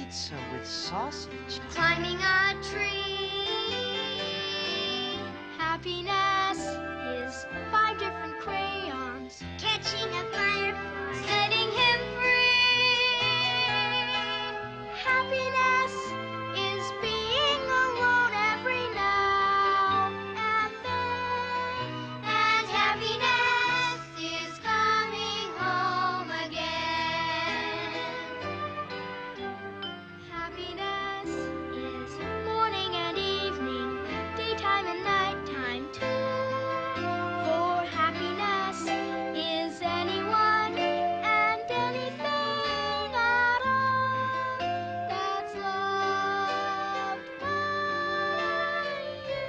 pizza with sausage. Climbing a tree. Happiness is 5 different crayons. Catching a firefly. Setting him free. Happiness is being alone every now and then. And happiness is coming home again. Happiness is morning and evening, daytime and nighttime too. For happiness is anyone and anything at all that's loved by you.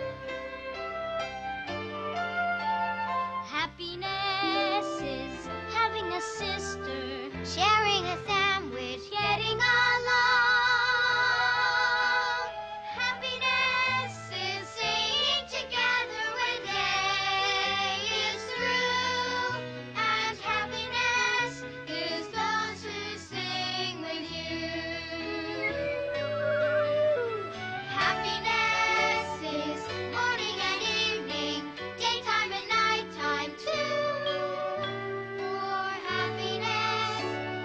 Happiness is having a sister, sharing a sandwich, getting along. Happiness is saying together when day is through. And happiness is those who sing with you. Happiness is morning and evening, daytime and nighttime too. For happiness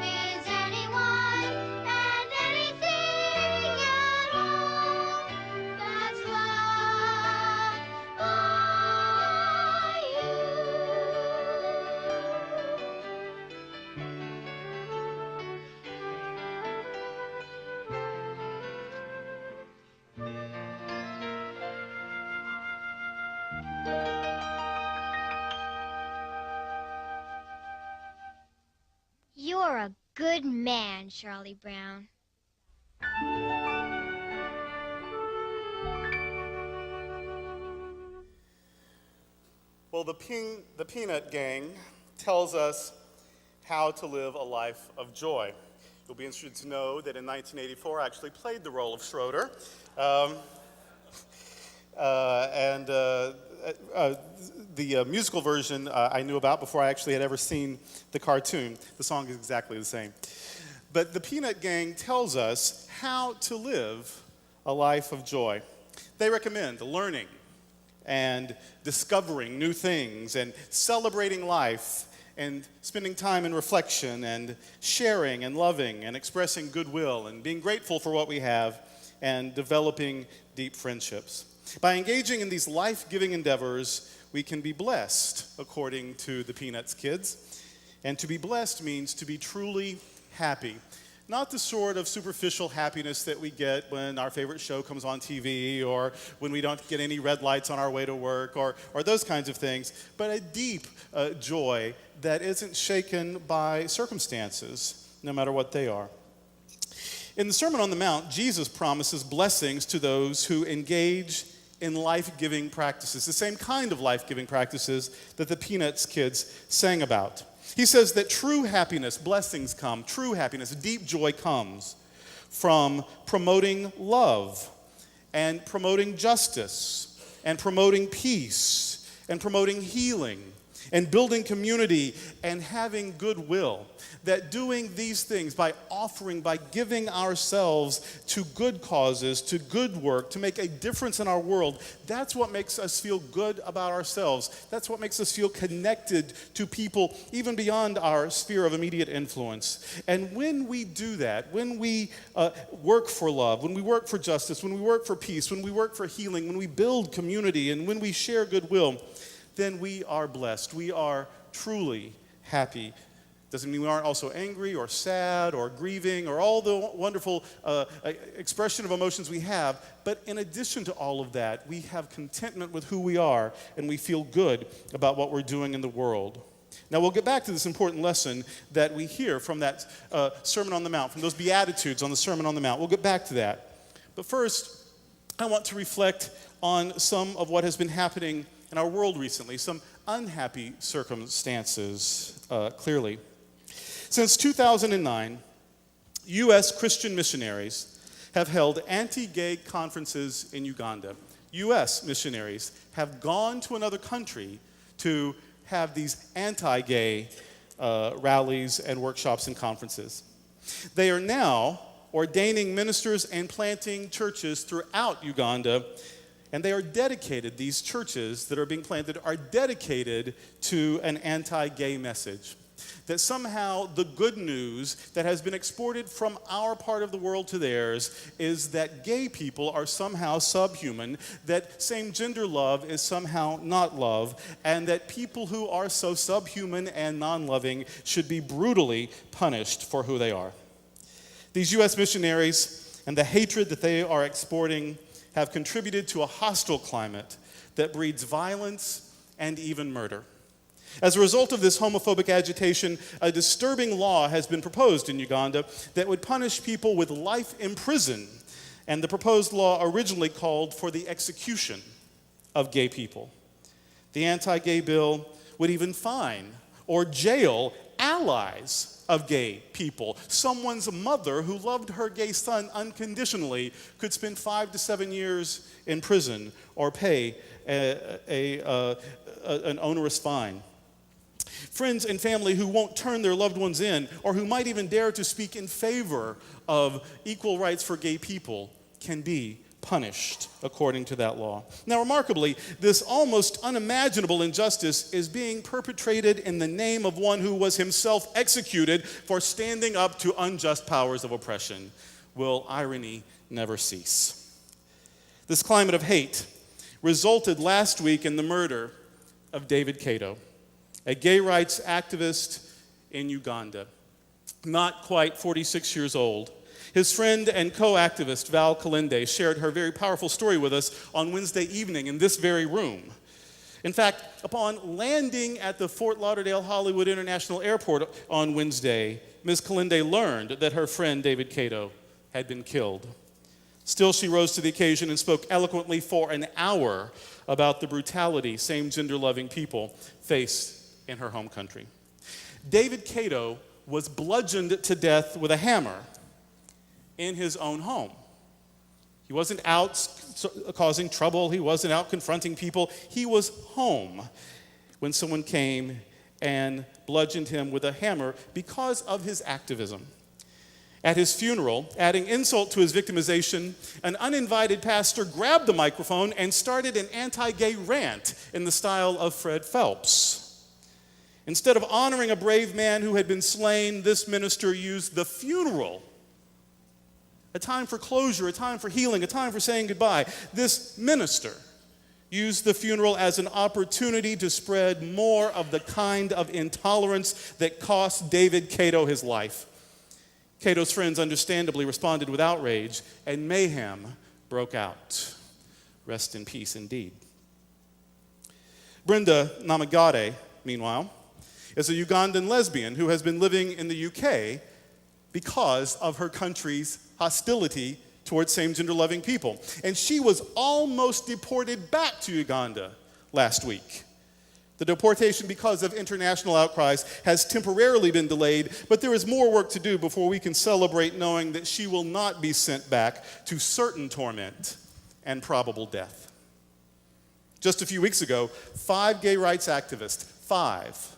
is anyone and anything at all that's loved by you. You're a good man, Charlie Brown. Well, the Peanut Gang tells us how to live a life of joy. You'll be interested to know that in 1984 I actually played the role of Schroeder. The musical version I knew about before I actually had ever seen the cartoon. The song is exactly the same. But the Peanut Gang tells us how to live a life of joy. They recommend learning and discovering new things and celebrating life and spending time in reflection and sharing and loving and expressing goodwill and being grateful for what we have and developing deep friendships. By engaging in these life-giving endeavors, we can be blessed, according to the Peanuts kids. And to be blessed means to be truly happy. Not the sort of superficial happiness that we get when our favorite show comes on TV or when we don't get any red lights on our way to work or those kinds of things, but a deep joy that isn't shaken by circumstances, no matter what they are. In the Sermon on the Mount, Jesus promises blessings to those who engage in life-giving practices, the same kind of life-giving practices that the Peanuts kids sang about. He says that true happiness, blessings come, true happiness, deep joy comes from promoting love and promoting justice and promoting peace and promoting healing and building community and having goodwill. That doing these things by offering, by giving ourselves to good causes, to good work, to make a difference in our world, that's what makes us feel good about ourselves. That's what makes us feel connected to people even beyond our sphere of immediate influence. And when we do that, when we work for love, when we work for justice, when we work for peace, when we work for healing, when we build community, and when we share goodwill, then we are blessed. We are truly happy. Doesn't mean we aren't also angry or sad or grieving or all the wonderful expression of emotions we have. But in addition to all of that, we have contentment with who we are and we feel good about what we're doing in the world. Now we'll get back to this important lesson that we hear from that Sermon on the Mount, from those Beatitudes on the Sermon on the Mount. We'll get back to that. But first, I want to reflect on some of what has been happening in our world recently, some unhappy circumstances, clearly. Since 2009, U.S. Christian missionaries have held anti-gay conferences in Uganda. U.S. missionaries have gone to another country to have these anti-gay rallies and workshops and conferences. They are now ordaining ministers and planting churches throughout Uganda. And they are dedicated, these churches that are being planted are dedicated to an anti-gay message. That somehow the good news that has been exported from our part of the world to theirs is that gay people are somehow subhuman, that same-gender love is somehow not love, and that people who are so subhuman and non-loving should be brutally punished for who they are. These U.S. missionaries and the hatred that they are exporting have contributed to a hostile climate that breeds violence and even murder. As a result of this homophobic agitation, a disturbing law has been proposed in Uganda that would punish people with life in prison, and the proposed law originally called for the execution of gay people. The anti-gay bill would even fine or jail allies of gay people. Someone's mother who loved her gay son unconditionally could spend 5 to 7 years in prison or pay an onerous fine. Friends and family who won't turn their loved ones in, or who might even dare to speak in favor of equal rights for gay people, can be punished according to that law. Now, remarkably, this almost unimaginable injustice is being perpetrated in the name of one who was himself executed for standing up to unjust powers of oppression. Will irony never cease? This climate of hate resulted last week in the murder of David Kato, a gay rights activist in Uganda, not quite 46 years old. His friend and co-activist, Val Kalinde, shared her very powerful story with us on Wednesday evening in this very room. In fact, upon landing at the Fort Lauderdale-Hollywood International Airport on Wednesday, Ms. Kalinde learned that her friend David Kato had been killed. Still, she rose to the occasion and spoke eloquently for an hour about the brutality same-gender-loving people face in her home country. David Kato was bludgeoned to death with a hammer in his own home. He wasn't out causing trouble. He wasn't out confronting people. He was home when someone came and bludgeoned him with a hammer because of his activism. At his funeral, adding insult to his victimization, an uninvited pastor grabbed the microphone and started an anti-gay rant in the style of Fred Phelps. Instead of honoring a brave man who had been slain, this minister used the funeral, a time for closure, a time for healing, a time for saying goodbye. This minister used the funeral as an opportunity to spread more of the kind of intolerance that cost David Kato his life. Cato's friends understandably responded with outrage, and mayhem broke out. Rest in peace indeed. Brenda Namagade, meanwhile, is a Ugandan lesbian who has been living in the UK because of her country's hostility towards same-gender loving people. And she was almost deported back to Uganda last week. The deportation, because of international outcries, has temporarily been delayed, but there is more work to do before we can celebrate knowing that she will not be sent back to certain torment and probable death. Just a few weeks ago, 5 gay rights activists, 5,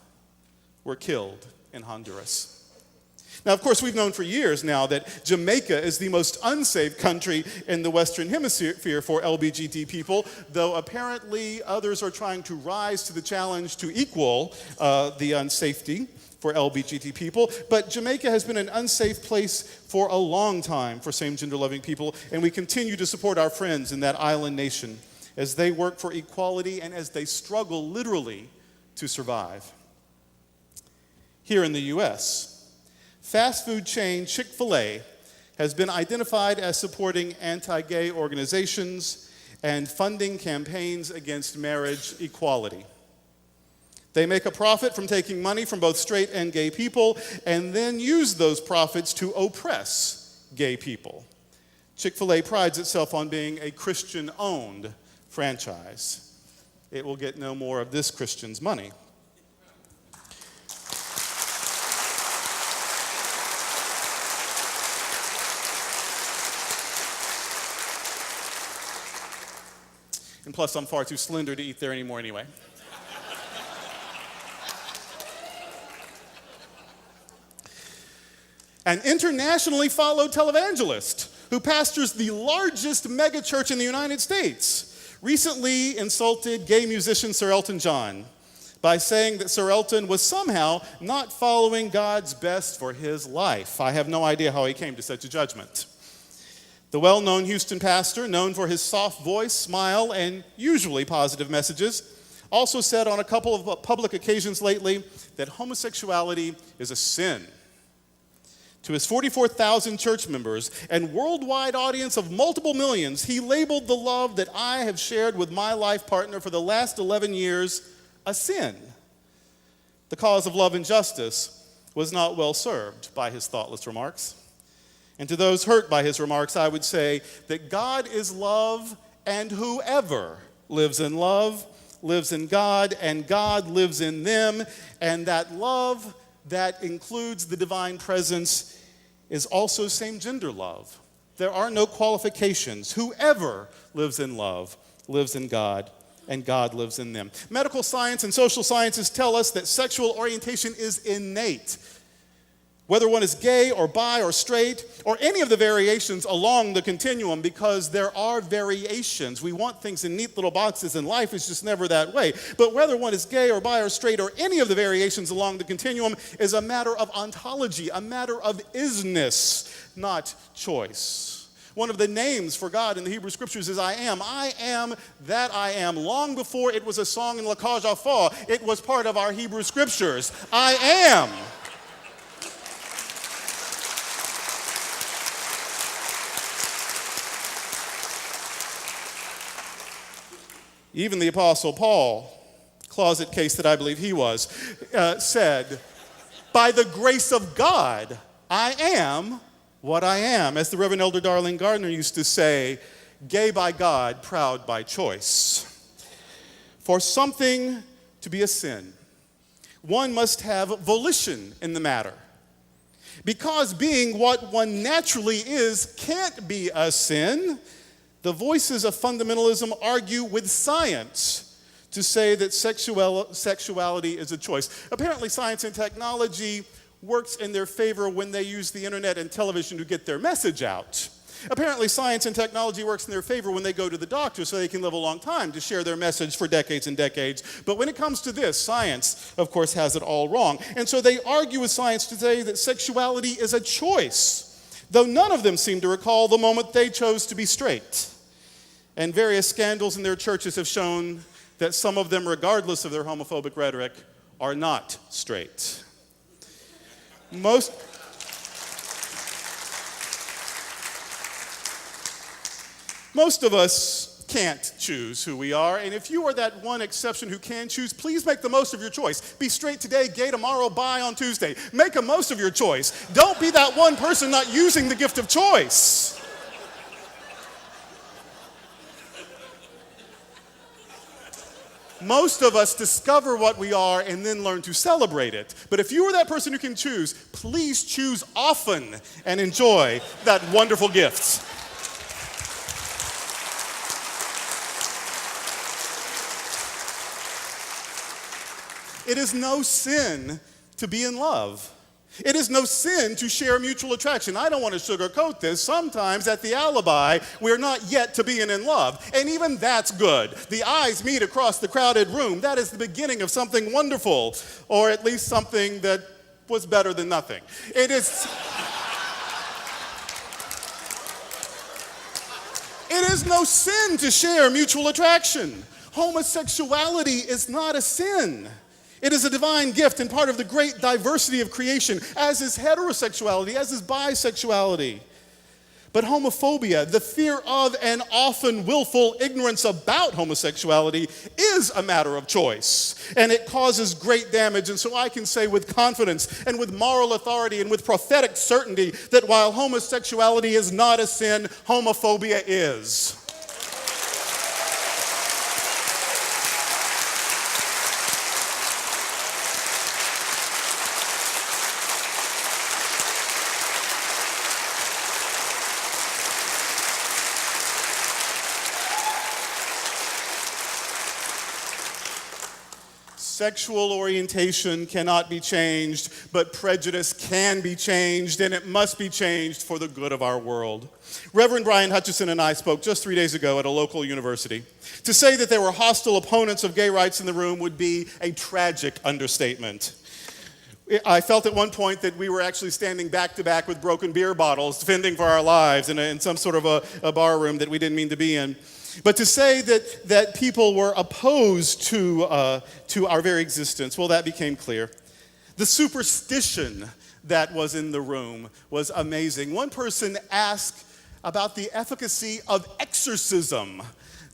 were killed in Honduras. Now, of course, we've known for years now that Jamaica is the most unsafe country in the Western Hemisphere for LGBT people, though apparently others are trying to rise to the challenge to equal the unsafety for LGBT people. But Jamaica has been an unsafe place for a long time for same-gender loving people, and we continue to support our friends in that island nation as they work for equality and as they struggle literally to survive. Here in the U.S., fast food chain Chick-fil-A has been identified as supporting anti-gay organizations and funding campaigns against marriage equality. They make a profit from taking money from both straight and gay people and then use those profits to oppress gay people. Chick-fil-A prides itself on being a Christian-owned franchise. It will get no more of this Christian's money. And plus, I'm far too slender to eat there anymore anyway. an internationally followed televangelist who pastors the largest megachurch in the United States, recently insulted gay musician Sir Elton John by saying that Sir Elton was somehow not following God's best for his life. I have no idea how he came to such a judgment. The well-known Houston pastor, known for his soft voice, smile, and usually positive messages, also said on a couple of public occasions lately that homosexuality is a sin. To his 44,000 church members and worldwide audience of multiple millions, he labeled the love that I have shared with my life partner for the last 11 years a sin. The cause of love and justice was not well served by his thoughtless remarks. And to those hurt by his remarks, I would say that God is love, and whoever lives in love lives in God, and God lives in them, and that love that includes the divine presence is also same-gender love. There are no qualifications. Whoever lives in love lives in God, and God lives in them. Medical science and social sciences tell us that sexual orientation is innate. Whether one is gay or bi or straight, or any of the variations along the continuum, because there are variations. We want things in neat little boxes, and life is just never that way. But whether one is gay or bi or straight, or any of the variations along the continuum, is a matter of ontology, a matter of isness, not choice. One of the names for God in the Hebrew Scriptures is I am that I am. Long before it was a song in La Cage aux Folles, it was part of our Hebrew Scriptures. I am. Even the Apostle Paul, closet case that I believe he was, said, by the grace of God, I am what I am. As the Reverend Elder Darlene Gardner used to say, gay by God, proud by choice. For something to be a sin, one must have volition in the matter. Because being what one naturally is can't be a sin, the voices of fundamentalism argue with science to say that sexuality is a choice. Apparently, science and technology works in their favor when they use the internet and television to get their message out. Apparently, science and technology works in their favor when they go to the doctor so they can live a long time to share their message for decades and decades. But when it comes to this, science, of course, has it all wrong. And so they argue with science to say that sexuality is a choice, though none of them seem to recall the moment they chose to be straight. And various scandals in their churches have shown that some of them, regardless of their homophobic rhetoric, are not straight. Most of us can't choose who we are, and if you are that one exception who can choose, please make the most of your choice. Be straight today, gay tomorrow, bi on Tuesday. Make the most of your choice. Don't be that one person not using the gift of choice. Most of us discover what we are and then learn to celebrate it. But if you are that person who can choose, please choose often and enjoy that wonderful gift. It is no sin to be in love. It is no sin to share mutual attraction. I don't want to sugarcoat this. Sometimes at the alibi, we're not yet to being in love. And even that's good. The eyes meet across the crowded room. That is the beginning of something wonderful, or at least something that was better than nothing. It is no sin to share mutual attraction. Homosexuality is not a sin. It is a divine gift and part of the great diversity of creation, as is heterosexuality, as is bisexuality. But homophobia, the fear of and often willful ignorance about homosexuality, is a matter of choice. And it causes great damage. And so I can say with confidence and with moral authority and with prophetic certainty that while homosexuality is not a sin, homophobia is. Sexual orientation cannot be changed, but prejudice can be changed, and it must be changed for the good of our world. Reverend Brian Hutchison and I spoke just 3 days ago at a local university. To say that there were hostile opponents of gay rights in the room would be a tragic understatement. I felt at one point that we were actually standing back to back with broken beer bottles, defending for our lives in some sort of a bar room that we didn't mean to be in. But to say that people were opposed to our very existence, well, that became clear. The superstition that was in the room was amazing. One person asked about the efficacy of exorcism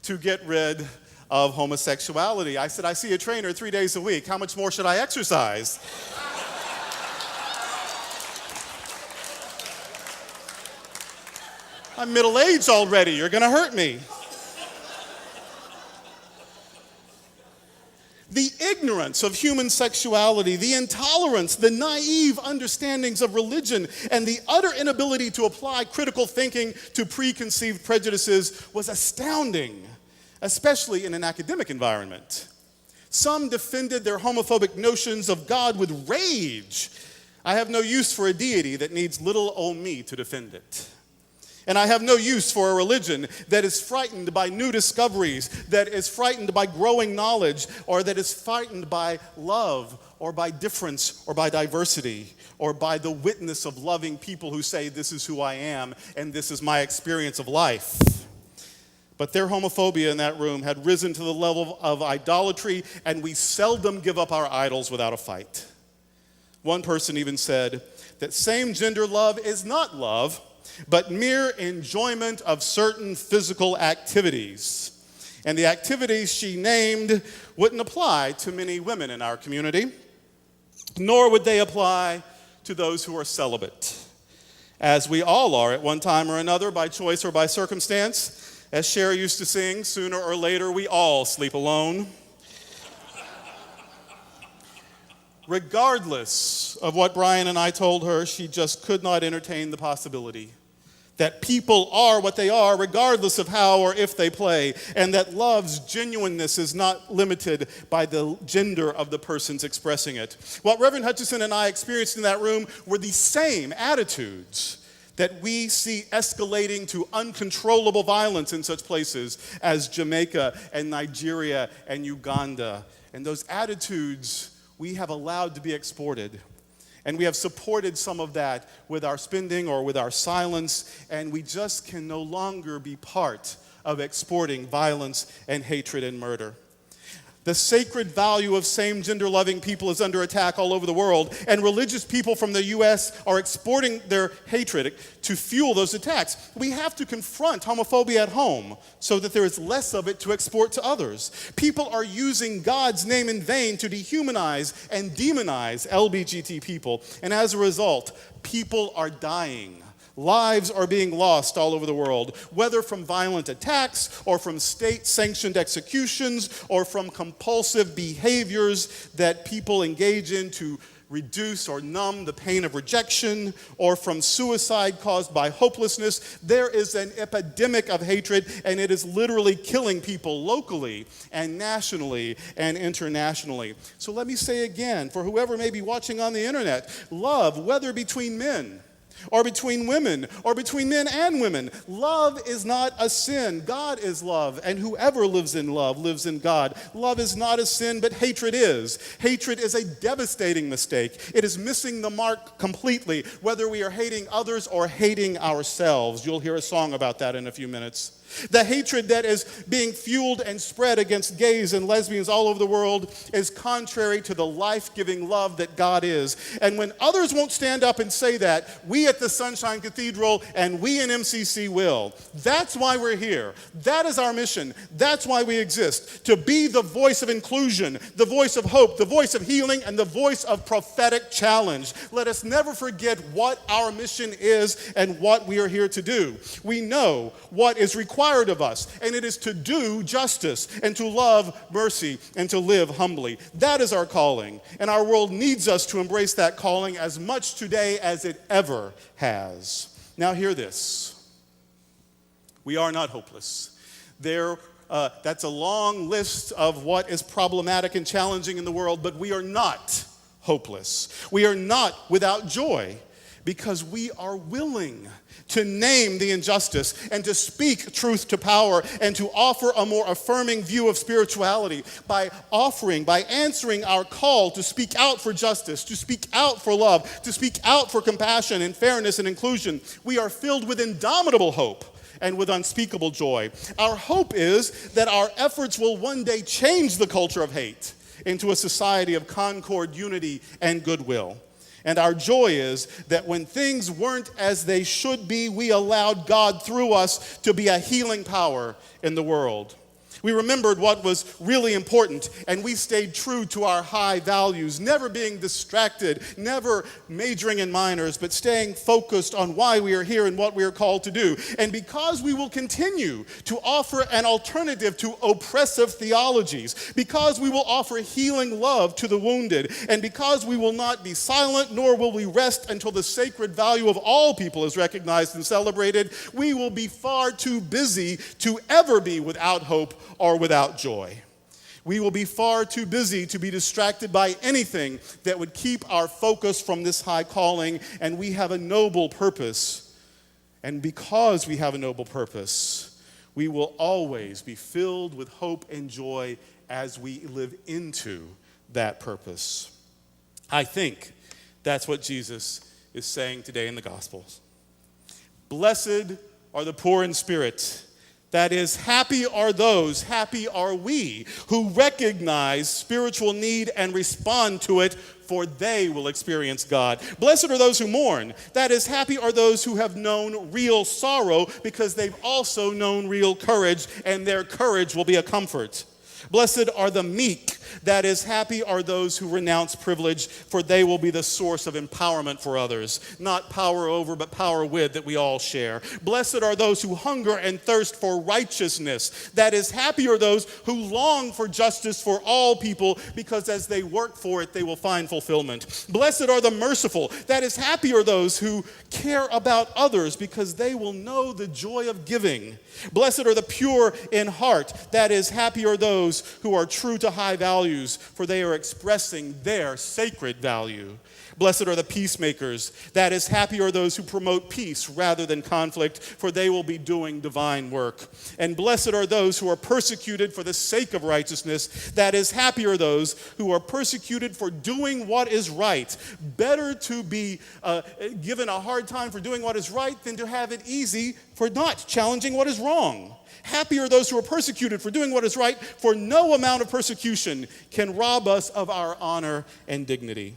to get rid of homosexuality. I said, I see a trainer 3 days a week. How much more should I exercise? I'm middle-aged already. You're going to hurt me. The ignorance of human sexuality, the intolerance, the naive understandings of religion, and the utter inability to apply critical thinking to preconceived prejudices was astounding, especially in an academic environment. Some defended their homophobic notions of God with rage. I have no use for a deity that needs little old me to defend it. And I have no use for a religion that is frightened by new discoveries, that is frightened by growing knowledge, or that is frightened by love, or by difference, or by diversity, or by the witness of loving people who say, this is who I am, and this is my experience of life. But their homophobia in that room had risen to the level of idolatry, and we seldom give up our idols without a fight. One person even said that same-gender love is not love, but mere enjoyment of certain physical activities. And the activities she named wouldn't apply to many women in our community, nor would they apply to those who are celibate, as we all are at one time or another, by choice or by circumstance. As Cher used to sing, sooner or later we all sleep alone. Regardless of what Brian and I told her, she just could not entertain the possibility that people are what they are regardless of how or if they play, and that love's genuineness is not limited by the gender of the persons expressing it. What Reverend Hutchison and I experienced in that room were the same attitudes that we see escalating to uncontrollable violence in such places as Jamaica and Nigeria and Uganda. And those attitudes we have allowed to be exported. And we have supported some of that with our spending or with our silence, and we just can no longer be part of exporting violence and hatred and murder. The sacred value of same-gender loving people is under attack all over the world, and religious people from the U.S. are exporting their hatred to fuel those attacks. We have to confront homophobia at home so that there is less of it to export to others. People are using God's name in vain to dehumanize and demonize LGBT people, and as a result, people are dying. Lives are being lost all over the world, whether from violent attacks or from state-sanctioned executions or from compulsive behaviors that people engage in to reduce or numb the pain of rejection, or from suicide caused by hopelessness. There is an epidemic of hatred, and it is literally killing people locally and nationally and internationally. So let me say again, for whoever may be watching on the internet, love, whether between men or between women, or between men and women. Love is not a sin. God is love, and whoever lives in love lives in God. Love is not a sin, but hatred is. Hatred is a devastating mistake. It is missing the mark completely, whether we are hating others or hating ourselves. You'll hear a song about that in a few minutes. The hatred that is being fueled and spread against gays and lesbians all over the world is contrary to the life-giving love that God is. And when others won't stand up and say that, we at the Sunshine Cathedral and we in MCC will. That's why we're here. That is our mission. That's why we exist, to be the voice of inclusion, the voice of hope, the voice of healing, and the voice of prophetic challenge. Let us never forget what our mission is and what we are here to do. We know what is required of us, and it is to do justice and to love mercy and to live humbly. That is our calling, and our world needs us to embrace that calling as much today as it ever has. Now hear this. We are not hopeless. There that's a long list of what is problematic and challenging in the world, but we are not hopeless. We are not without joy because we are willing to name the injustice and to speak truth to power and to offer a more affirming view of spirituality by answering our call to speak out for justice, to speak out for love, to speak out for compassion and fairness and inclusion. We are filled with indomitable hope and with unspeakable joy. Our hope is that our efforts will one day change the culture of hate into a society of concord, unity, and goodwill. And our joy is that when things weren't as they should be, we allowed God through us to be a healing power in the world. We remembered what was really important, and we stayed true to our high values, never being distracted, never majoring in minors, but staying focused on why we are here and what we are called to do. And because we will continue to offer an alternative to oppressive theologies, because we will offer healing love to the wounded, and because we will not be silent, nor will we rest until the sacred value of all people is recognized and celebrated, we will be far too busy to ever be without hope or without joy. We will be far too busy to be distracted by anything that would keep our focus from this high calling, and we have a noble purpose. And because we have a noble purpose, we will always be filled with hope and joy as we live into that purpose. I think that's what Jesus is saying today in the Gospels. Blessed are the poor in spirit. That is, happy are we, who recognize spiritual need and respond to it, for they will experience God. Blessed are those who mourn. That is, happy are those who have known real sorrow, because they've also known real courage, and their courage will be a comfort. Blessed are the meek. That is, happy are those who renounce privilege, for they will be the source of empowerment for others. Not power over, but power with that we all share. Blessed are those who hunger and thirst for righteousness. That is, happy are those who long for justice for all people, because as they work for it, they will find fulfillment. Blessed are the merciful. That is, happy are those who care about others, because they will know the joy of giving. Blessed are the pure in heart. That is, happy are those who are true to high values, for they are expressing their sacred value. Blessed are the peacemakers. That is, happy are those who promote peace rather than conflict, for they will be doing divine work. And blessed are those who are persecuted for the sake of righteousness. That is, happy are those who are persecuted for doing what is right. Better to be given a hard time for doing what is right than to have it easy for not challenging what is wrong. Happy are those who are persecuted for doing what is right, for no amount of persecution can rob us of our honor and dignity.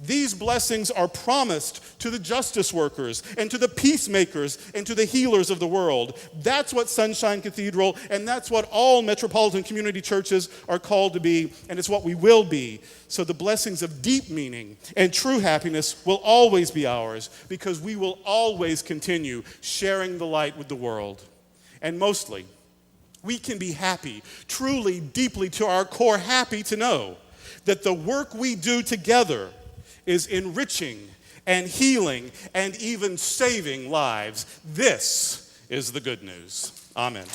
These blessings are promised to the justice workers and to the peacemakers and to the healers of the world. That's what Sunshine Cathedral and that's what all metropolitan community churches are called to be, and it's what we will be. So the blessings of deep meaning and true happiness will always be ours, because we will always continue sharing the light with the world. And mostly, we can be happy, truly, deeply to our core happy to know that the work we do together is enriching and healing and even saving lives. This is the good news. Amen.